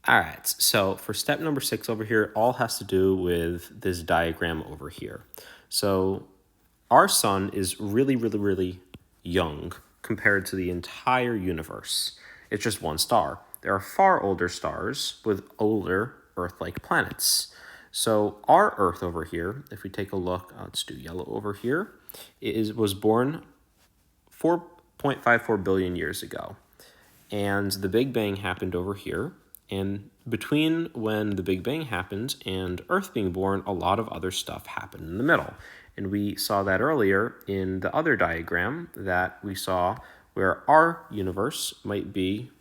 All right, so for step number 6 over here, it all has to do with this diagram over here. So our sun is really, really, really young compared to the entire universe. It's just one star. There are far older stars with older Earth-like planets. So our Earth over here, if we take a look, let's do yellow over here, was born 4.54 billion years ago. And the Big Bang happened over here. And between when the Big Bang happened and Earth being born, a lot of other stuff happened in the middle. And we saw that earlier in the other diagram that we saw where our universe might be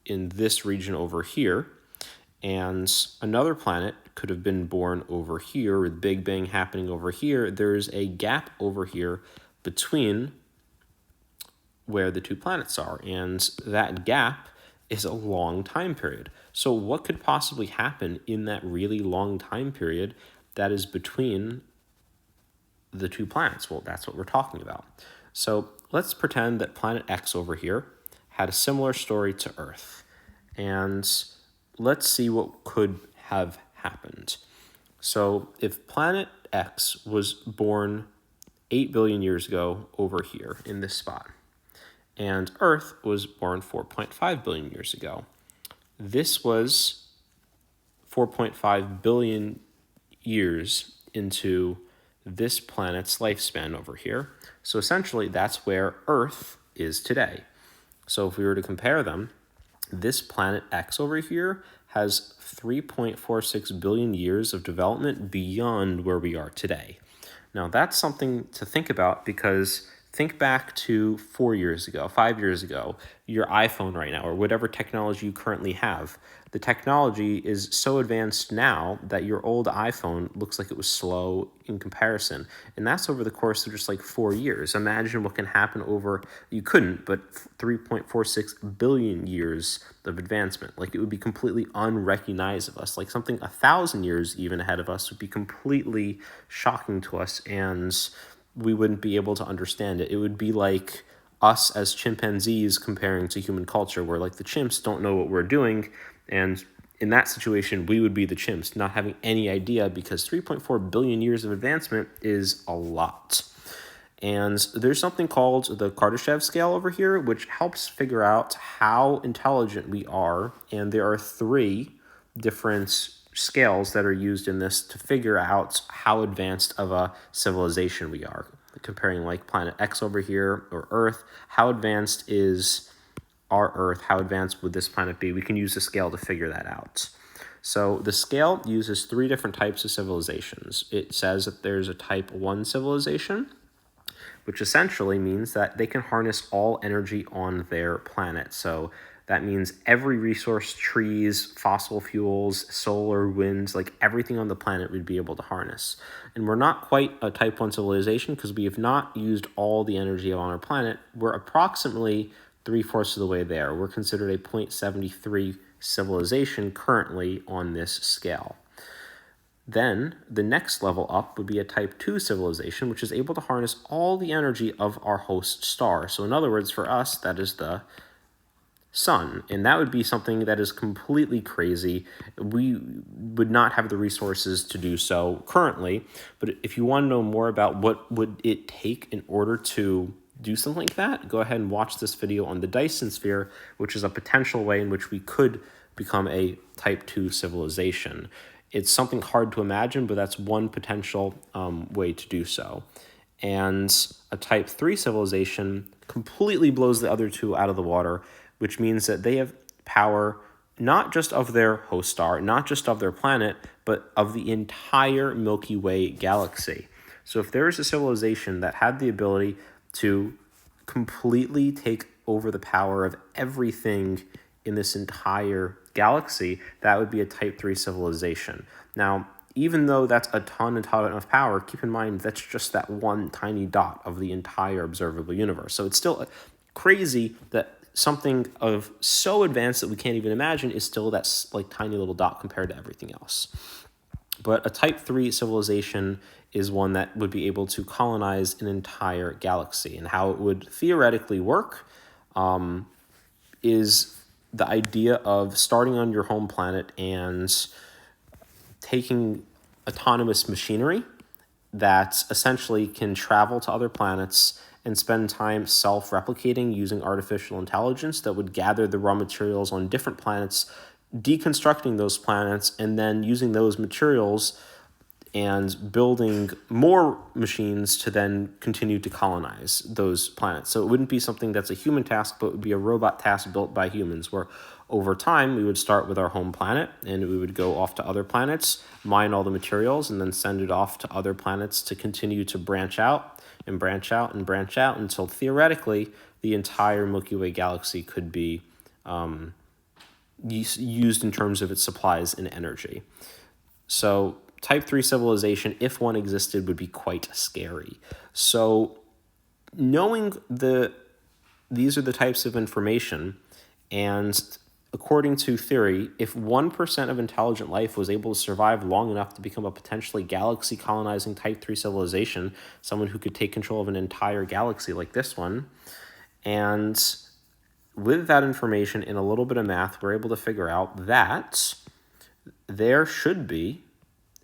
in this region over here. And another planet could have been born over here with Big Bang happening over here. There's a gap over here between where the two planets are, and that gap is a long time period. So what could possibly happen in that really long time period that is between the two planets? Well, that's what we're talking about. So let's pretend that planet X over here had a similar story to Earth, and let's see what could have happened. So if planet X was born 8 billion years ago over here in this spot, and Earth was born 4.5 billion years ago. This was 4.5 billion years into this planet's lifespan over here. So essentially, that's where Earth is today. So if we were to compare them, this planet X over here has 3.46 billion years of development beyond where we are today. Now, that's something to think about because think back to 4 years ago, 5 years ago, your iPhone right now, or whatever technology you currently have. The technology is so advanced now that your old iPhone looks like it was slow in comparison. And that's over the course of just like 4 years. Imagine what can happen over, you couldn't, but 3.46 billion years of advancement. Like it would be completely unrecognizable of us. Like something 1,000 years even ahead of us would be completely shocking to us, and we wouldn't be able to understand it. It would be like us as chimpanzees comparing to human culture, where like the chimps don't know what we're doing, and in that situation, we would be the chimps, not having any idea, because 3.4 billion years of advancement is a lot. And there's something called the Kardashev Scale over here, which helps figure out how intelligent we are, and there are 3 different scales that are used in this to figure out how advanced of a civilization we are. Comparing like planet X over here or Earth, how advanced is our Earth? How advanced would this planet be? We can use the scale to figure that out. So the scale uses 3 different types of civilizations. It says that there's a type 1 civilization, which essentially means that they can harness all energy on their planet. So that means every resource, trees, fossil fuels, solar, winds, like everything on the planet we'd be able to harness. And we're not quite a type 1 civilization because we have not used all the energy on our planet. We're approximately 3/4 of the way there. We're considered a 0.73 civilization currently on this scale. Then the next level up would be a type 2 civilization, which is able to harness all the energy of our host star. So in other words, for us, that is the sun, and that would be something that is completely crazy. We would not have the resources to do so currently, but if you want to know more about what would it take in order to do something like that, go ahead and watch this video on the Dyson Sphere, which is a potential way in which we could become a type 2 civilization. It's something hard to imagine, but that's one potential way to do so. And a type 3 civilization completely blows the other 2 out of the water, which means that they have power not just of their host star, not just of their planet, but of the entire Milky Way galaxy. So if there is a civilization that had the ability to completely take over the power of everything in this entire galaxy, that would be a type 3 civilization. Now, even though that's a ton of power, keep in mind that's just that one tiny dot of the entire observable universe. So it's still crazy that something of so advanced that we can't even imagine is still that like tiny little dot compared to everything else. But a type 3 civilization is one that would be able to colonize an entire galaxy. And how it would theoretically work is the idea of starting on your home planet and taking autonomous machinery that essentially can travel to other planets and spend time self-replicating using artificial intelligence that would gather the raw materials on different planets, deconstructing those planets, and then using those materials and building more machines to then continue to colonize those planets. So it wouldn't be something that's a human task, but it would be a robot task built by humans, where over time we would start with our home planet and we would go off to other planets, mine all the materials, and then send it off to other planets to continue to branch out and branch out and branch out until theoretically the entire Milky Way galaxy could be used in terms of its supplies and energy. So Type 3 civilization, if one existed, would be quite scary. So knowing these are the types of information, and according to theory, if 1% of intelligent life was able to survive long enough to become a potentially galaxy-colonizing Type 3 civilization, someone who could take control of an entire galaxy like this one, and with that information and a little bit of math, we're able to figure out that there should be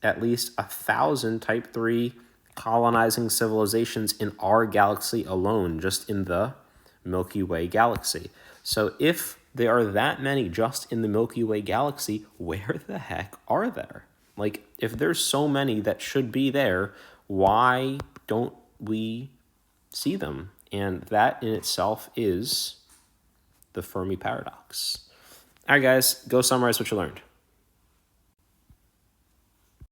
at least 1,000 Type 3 colonizing civilizations in our galaxy alone, just in the Milky Way galaxy. So if there are that many just in the Milky Way galaxy, where the heck are there? Like, if there's so many that should be there, why don't we see them? And that in itself is the Fermi paradox. All right, guys, go summarize what you learned.